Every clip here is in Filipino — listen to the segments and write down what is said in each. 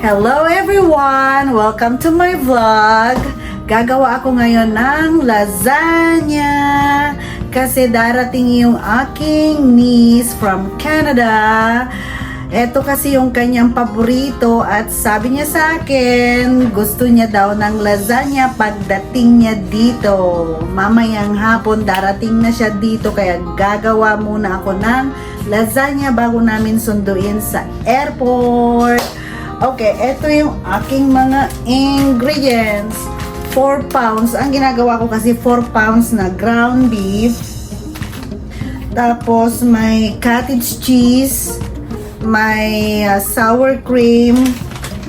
Hello everyone! Welcome to my vlog. Gagawa ako ngayon ng lasagna kasi darating yung aking niece from Canada. Ito kasi yung kanyang paborito at sabi niya sa akin, gusto niya daw ng lasagna pagdating niya dito. Mamayang hapon darating na siya dito kaya gagawa muna ako ng lasagna bago namin sunduin sa airport. Okay, ito yung aking mga ingredients. 4 pounds. Ang ginagawa ko kasi 4 pounds na ground beef. Tapos may cottage cheese. May sour cream.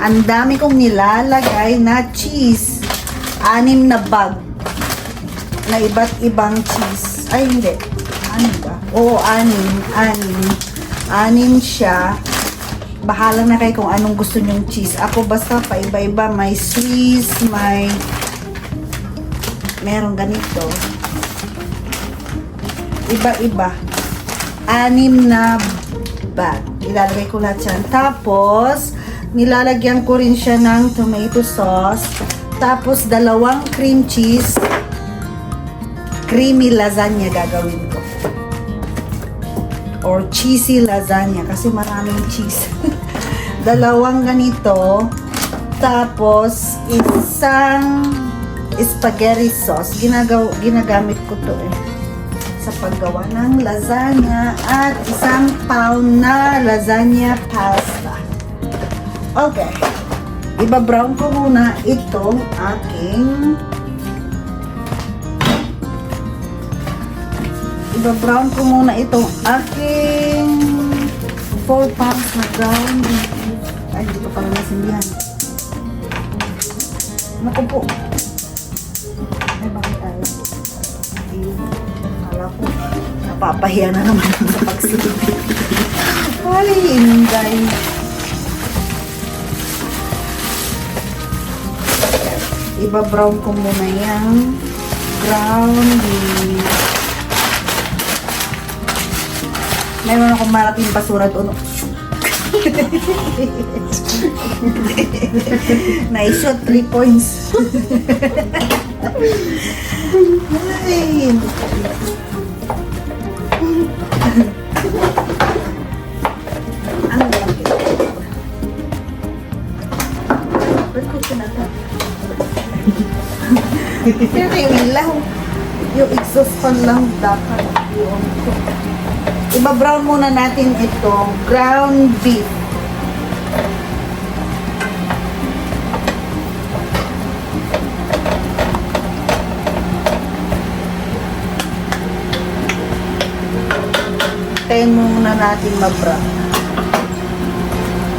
Ang dami kong nilalagay na cheese. 6 na bag. Na iba't ibang cheese. Ay, hindi. 6 ba? Oo, 6 siya. Bahala na kayo kung anong gusto nyong cheese. Ako basta paiba-iba. May Swiss, meron ganito. Iba-iba. 6 na bag. Ilalagay ko lahat yan. Tapos, nilalagyan ko rin siya ng tomato sauce. Tapos, 2 cream cheese. Creamy lasagna gagawin ko. Or cheesy lasagna kasi maraming cheese. 2 ganito. Tapos, isang spaghetti sauce. Ginagamit ko to sa paggawa ng lasagna at 1 pound na lasagna pasta. Okay. Iba-brown ko muna itong aking Iba-brown ko muna itong aking 4 pounds na ground beef. Ay, hindi ko pala nasindihan. Naku po. Ay, bakit tayo? Kala ko, napapahiya na naman sa pagsilip. Ay, inday. Iba-brown ko muna yung ground beef. Meron akong malaking basura doon. Na-shot 3 points. Ay. Ang laki. Ba't ko sinata? Pero yung ilaw. Yung exhaust fan lang dapat. Yung iba-brown muna natin itong ground beef. Tayin muna natin ma-brown.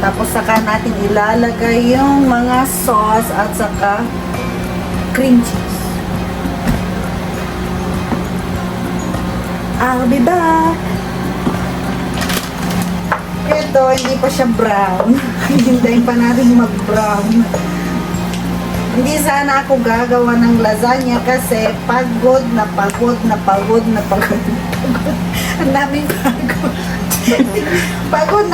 Tapos saka natin ilalagay yung mga sauce at saka cream cheese. I'll be back! Ito, hindi pa siya brown. Hintayin pa natin mag-brown. Hindi sana ako gagawa ng lasagna kasi pagod. Ang daming pagod. Pagod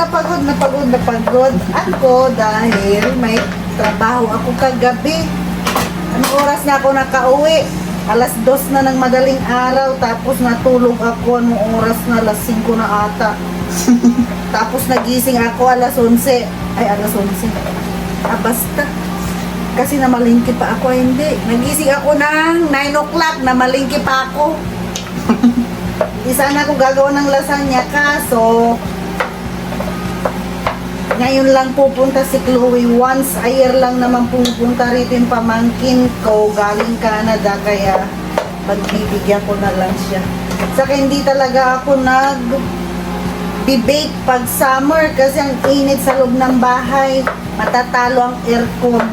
ako dahil may trabaho ako kagabi. Anong oras na ako nakauwi? 2:00 na ng madaling araw. Tapos natulog ako. Anong oras na? 5:00 na ata. Tapos nagising ako 11:00. Ay, 11:00. Basta. Kasi namalingki pa ako. Hindi. Nagising ako ng 9 o'clock. Namalingki pa ako. Hindi sana ako gagawa ng lasagna. Kaso, ngayon lang pupunta si Chloe. Once a year lang naman pupunta rito yung pamangkin ko. Galing Canada. Kaya, magbibigyan ko na lang siya. Saka hindi talaga ako bibake pag summer kasi ang init sa loob ng bahay. Matatalo ang aircon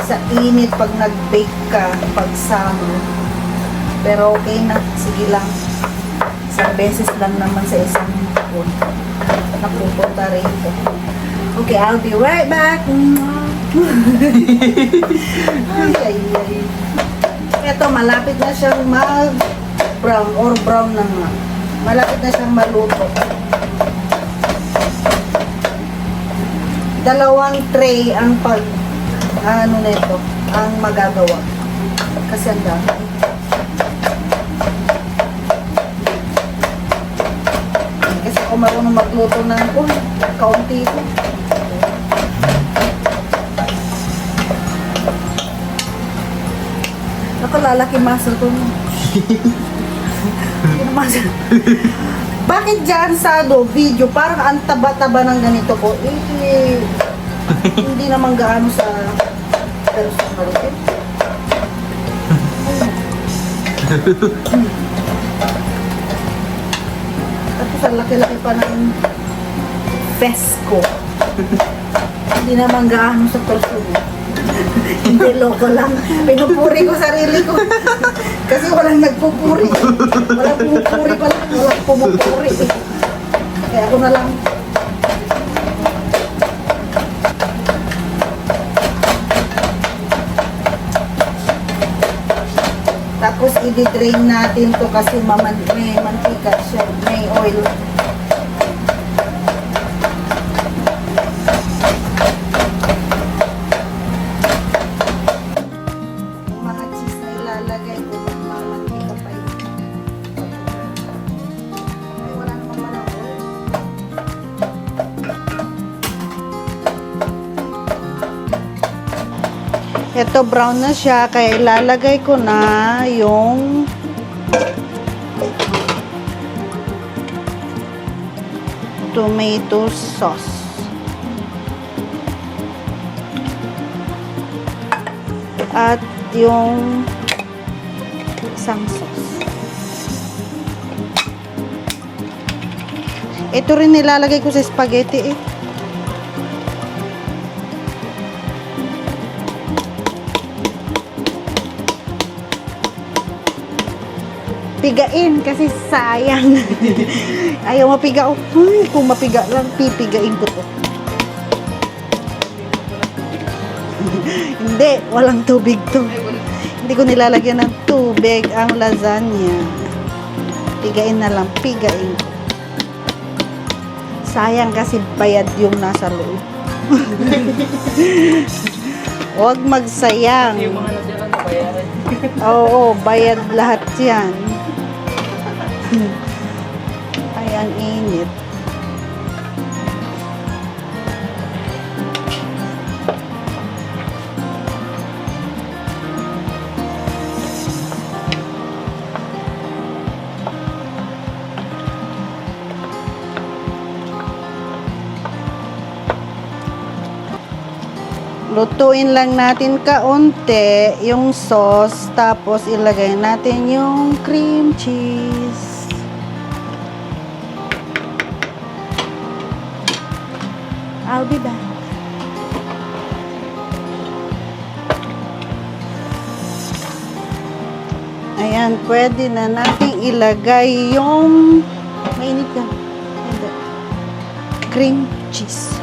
sa init pag nag-bake ka pag summer. Pero okay na, sige lang. Isang beses lang naman sa isang taon napupunta rito. Okay, I'll be right back. Ay. Ito, malapit na siyang mag-brown or brown na nga. Malapit na siyang maluto. dalawang tray ang ano nito, ang magagawa. Kasi ang dami. Kasi ako marunong magluto ng kaunti ko. Ako lalaki muscle ko. Muscle. Bakit dyan sa video parang ang taba-taba ng ganito ko? Hindi naman gaano sa personal. Tapos ang laki-laki pa ng vest ko. Hindi naman gaano sa personal. Hindi, loko lang. Pinupuri ko sarili ko. Kasi walang nagpupuri. Walang pumupuri pala. Walang pumupuri. Kaya ako na lang. Tapos i-drain natin to kasi may mantika siya. May oil. Ito brown na siya, kaya ilalagay ko na yung tomato sauce. At yung isang sauce. Ito rin nilalagay ko sa spaghetti eh. Pigain kasi sayang. Ayaw mapiga. Ay, kung mapiga lang, pipigain ko to. Hindi, walang tubig to. Hindi ko nilalagyan ng tubig ang lasagna. Pigain na lang, pigain ko. Sayang kasi bayad yung nasa loob. Huwag magsayang. Yung mga nasira na bayaran. Oo, bayad lahat yan. Ay, ang init. Lutuin lang natin kaunti yung sauce, tapos ilagay natin yung cream cheese. I'll be back. Ayan, pwede na natin ilagay yung mainit ka. Cream cheese.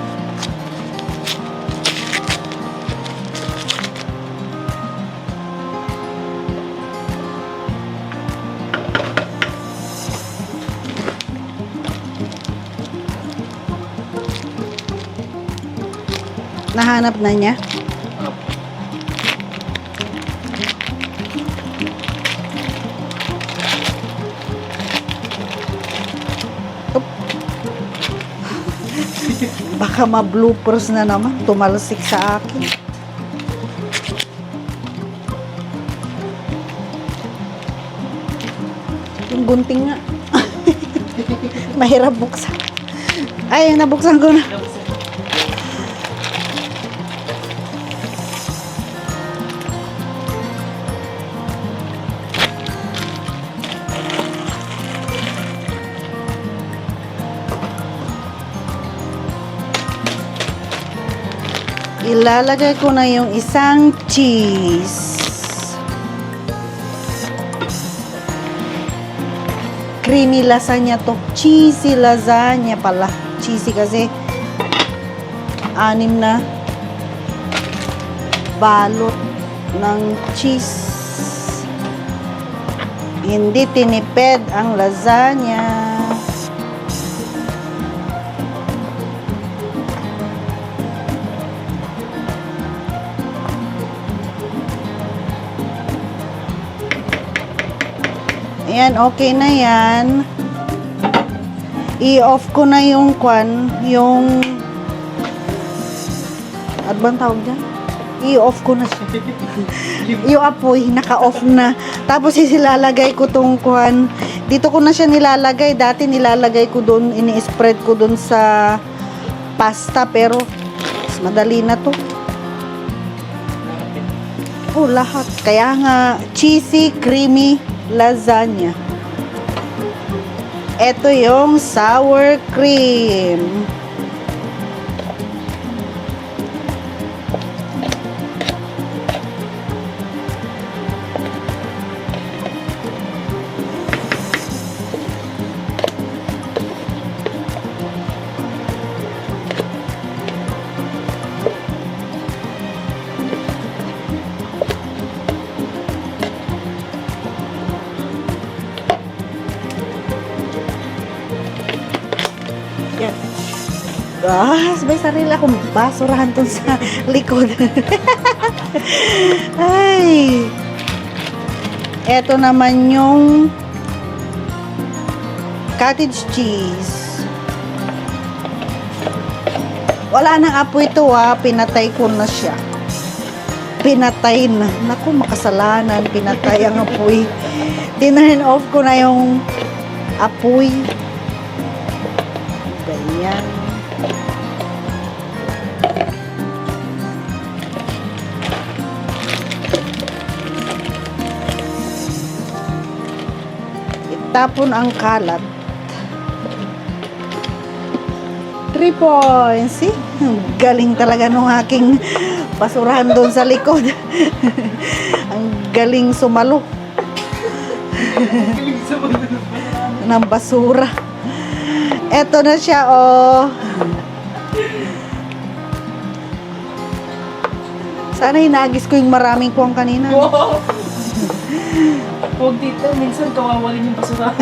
Nahanap na niya? Oop. Baka ma-bloopers na naman. Tumalsik sa akin. Yung gunting nga. Mahirap buksan. Ay, nabuksan ko na. Ilalagay ko na yung isang cheese. Creamy lasagna to. Cheesy lasagna pala. Cheesy kasi 6 na balot ng cheese. Hindi tinipid ang lasagna. Ayan, okay na yan. I-off ko na yung yung ano bang tawag dyan? I-off ko na siya. Yung apoy, naka-off na. Tapos isilalagay ko tong dito ko na siya nilalagay. Dati nilalagay ko doon, ini-spread ko doon sa pasta, pero mas madali na to. Oh, lahat. Kaya nga, cheesy, creamy lasagna. Ito yung sour cream. Yan. May sarili akong basurahan dun sa likod. Ay. Ito naman yung cottage cheese. Wala nang apoy ito pinatay ko na siya. Pinatay na. Naku, makasalanan. Pinatay ang apoy. Tinurn off ko na yung apoy. Ganyan. Itapon ang kalat. 3 points. See? Galing talaga nung aking basurahan doon sa likod. Ang galing sumalo. ng basura. Eto na siya, oh. Sana hinagis ko yung maraming kuwang kanina. Wow! Huwag dito, minsan kawawalin yung basura.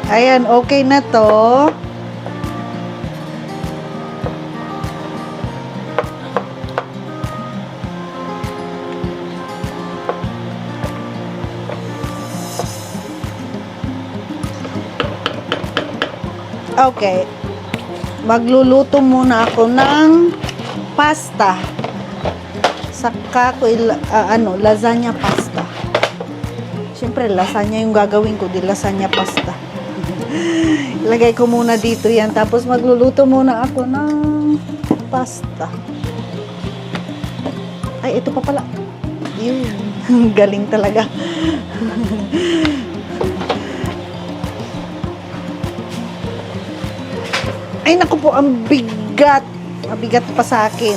Ayan, okay na to. Okay. Magluluto muna ako ng pasta. Saka ko lasagna pasta. Siyempre, lasagna yung gagawin ko, di lasagna pasta. Ilagay ko muna dito yan. Tapos magluluto muna ako ng pasta. Ay, ito pa pala. Yun. Galing talaga. Ay, naku po, ang bigat. Mabigat pa sa akin.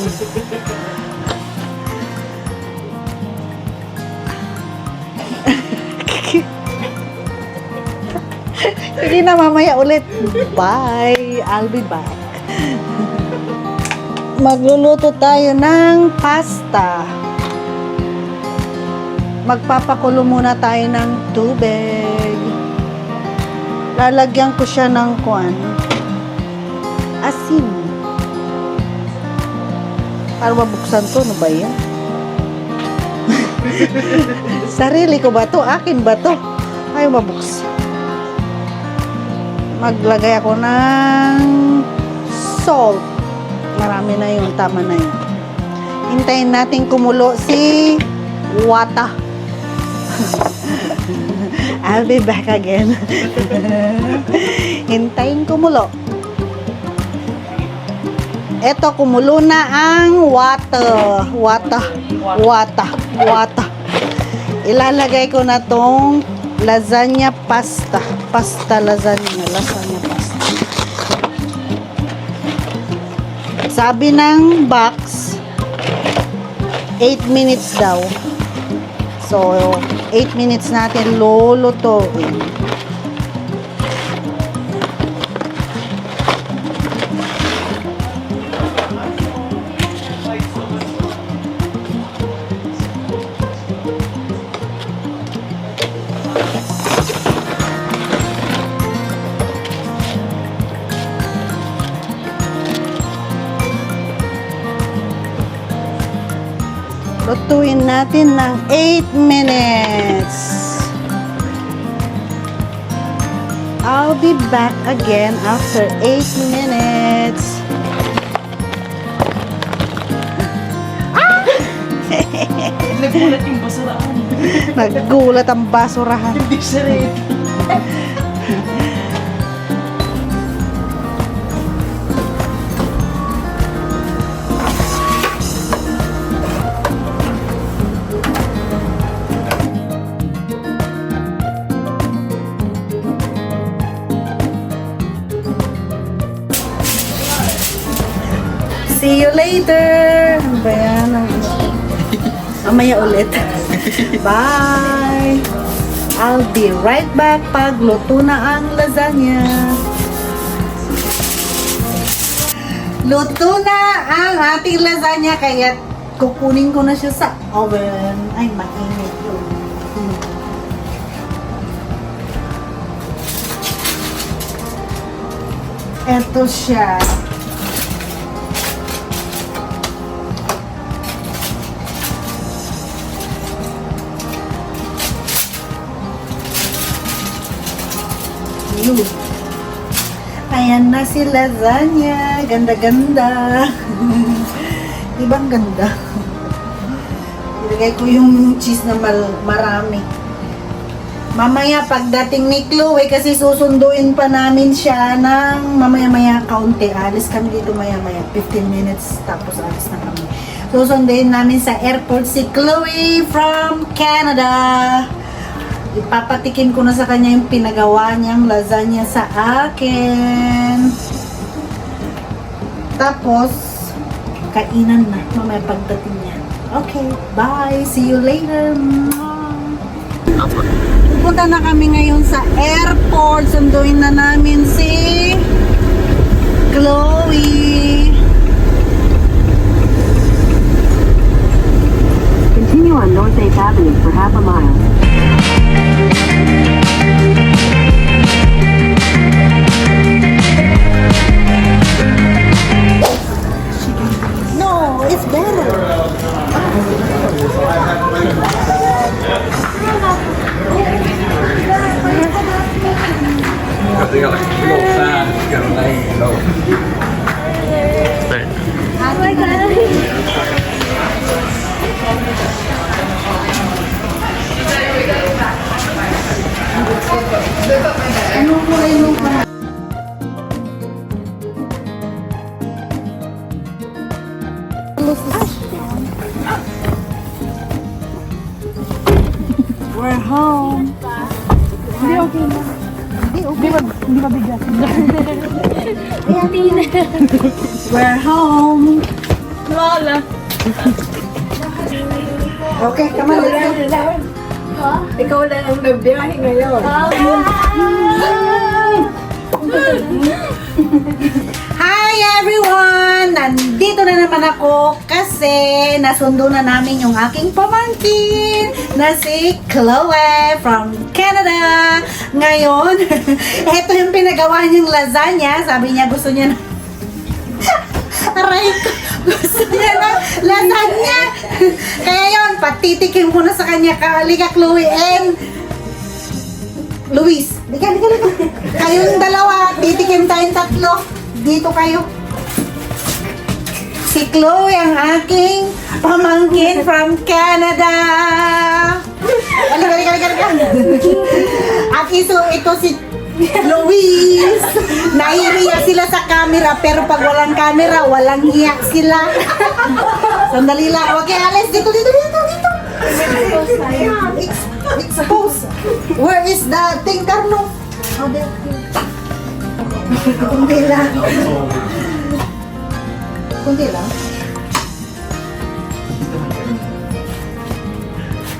Sige na, mamaya ulit. Bye. I'll be back. Magluluto tayo ng pasta. Magpapakulo muna tayo ng tubig. Lalagyan ko siya ng asin. Para mabuksan to, ano ba yan? Sarili ko ba to? Akin ba to? Ayaw mabuksan. Maglagay ako ng salt. Marami na yun, tama na yun. Hintayin natin kumulo si wata. I'll be back again. Hintayin kumulo. Eto, kumulo na ang wata. Ilalagay ko na tong lasagna pasta. Lasagna pasta. Sabi ng box, 8 minutes daw. So, 8 minutes natin lulutuin. Lutuin natin ng 8 minutes. I'll be back again after 8 minutes. Nagulat yung basurahan. Naggulat ang basurahan. Hindi siya rin. See you later! Ano ba yan? Mamaya ulit. Bye! I'll be right back pag luto na ang lasagna. Luto na ang ating lasagna kaya kukunin ko na siya sa oven. Ay, mainit yun. Eto siya. Yun. Ayan na si lasagna. Ganda-ganda. Ibang ganda. Ilagay ko yung cheese na marami. Mamaya pagdating ni Chloe, kasi susunduin pa namin siya ng mamaya-maya kaunti. Alis kami dito maya-maya. 15 minutes tapos alis na kami. Susunduin namin sa airport si Chloe from Canada. Ipapatikim ko na sa kanya yung pinagawa niyang lasagna sa akin. Tapos, kainan na. Mamaya pagdating niya. Okay, bye. See you later. Pupunta na kami ngayon sa airport. Sunduin na namin si Chloe. Continue on North 8th Avenue for half a mile. No, it's better. Kasi nga, low sa, gano'n na yung low. Ano ko yung We're home. Hindi, okay na. Hindi mabigat. We're home. Lola. Okay, come on, let's go. Ikaw na ang nagbiyahe ngayon. Hi everyone! Nandito na naman ako kasi nasundo na namin yung aking pamangkin na si Chloe from Canada. Ngayon, eto yung pinagawa niyang lasagna. Sabi niya gusto niya na aray ko, gusto niya ng lasagna. Kaya yun, patitikim ko na sa kanya. Halika Chloe and Luis. Lika. Kayong dalawa, titikim tayong tatlo. Dito kayo. Si Chloe ang aking pamangkin from Canada. Halika. At ito si Luis. Nahihiya sila sa camera, pero pag walang camera, walang hiya sila. Sandali lang. Okay, Alice, dito. Expose. Where is the thing, Carlo? Oh, there. Kunti lang.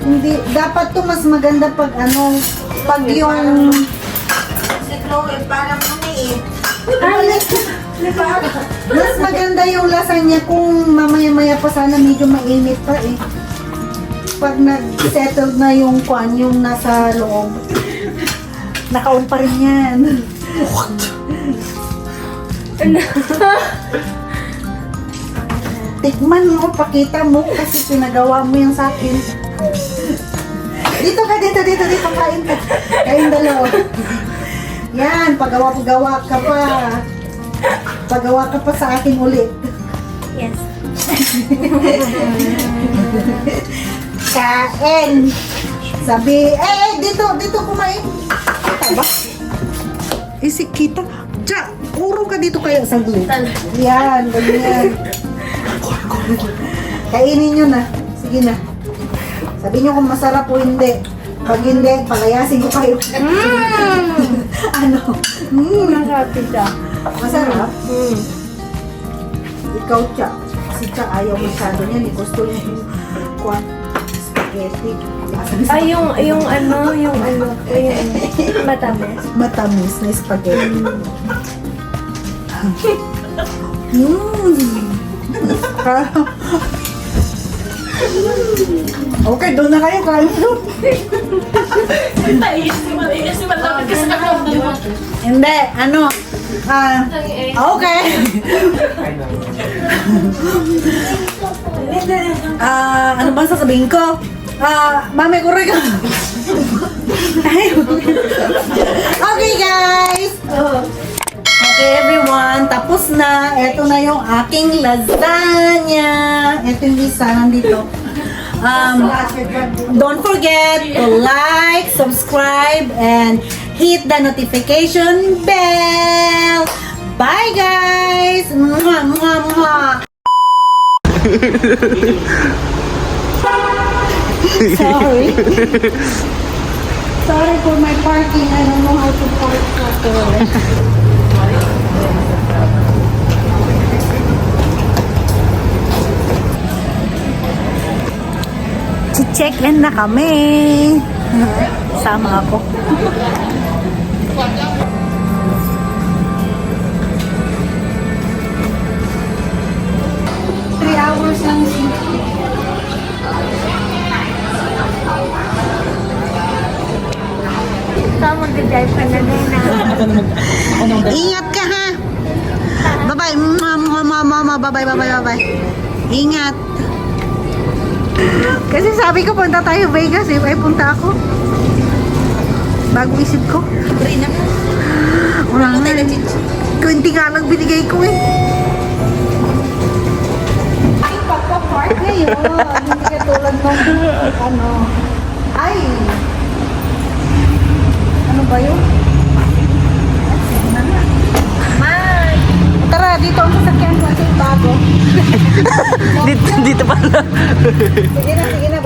Hindi, dapat to mas maganda pag pag yung si Chloe parang maliit. Mas maganda yung lasagna kung mamaya-maya pa sana medyo mainit pa eh. Pag nag-settled na yung kwan, yung nasa loob. Nakaon pa rin yan. Tikman mo, pakita mo kasi pinagawa mo yan sa akin. Dito ka, dito, kain ka. Kain dalawa. Yan, pagawa ka pa. Pagawa ka pa sa akin ulit. Yes. Kain. Sabi, dito kumain. Kita ba? Isik kita. Tsa, urong ka dito kayo saglit. Yan, ganyan. Kainin nyo na. Sige na. Sabi nyo kung masarap o hindi. Pag hindi, palayasin ko kayo. Ano? Masarap siya. Masarap? Ikaw, Tsa. Si Tsa ayaw masyado niyan. Gusto niya yung spaghetti. Ay, yung matamis. Matamis na spaghetti. Okay, doon na kayo. Kain. Maiis si Malawag kasi ako. Hindi, ano? Okay. Ano bang sasabihin ko? Mami, kuray ka. Okay, guys. Okay, everyone. Tapos na. Ito na yung aking lasagna. Ito yung isa nandito. Don't forget to like, subscribe, and hit the notification bell. Bye, guys. Mwah, mwah, mwah. Sorry. Sorry for my parking. I don't know how to park properly. Check-in na kami. Sama ako. Three hours lang siya. Ito, mag-drive ka na din Ingat ka ha. Bye-bye. Mama. Bye-bye. Ingat. Kasi sabi ko punta tayo Vegas eh. Ay punta ako. Bago isip ko. Wala na. Kunti nga lang binigay ko eh. Ay, pagpa-park ngayon. Hindi ka tulad nung ano. Ay. Ano ba yun? Tara, dito ang sasakyan ko kasi bago. Dito pala. Sige na,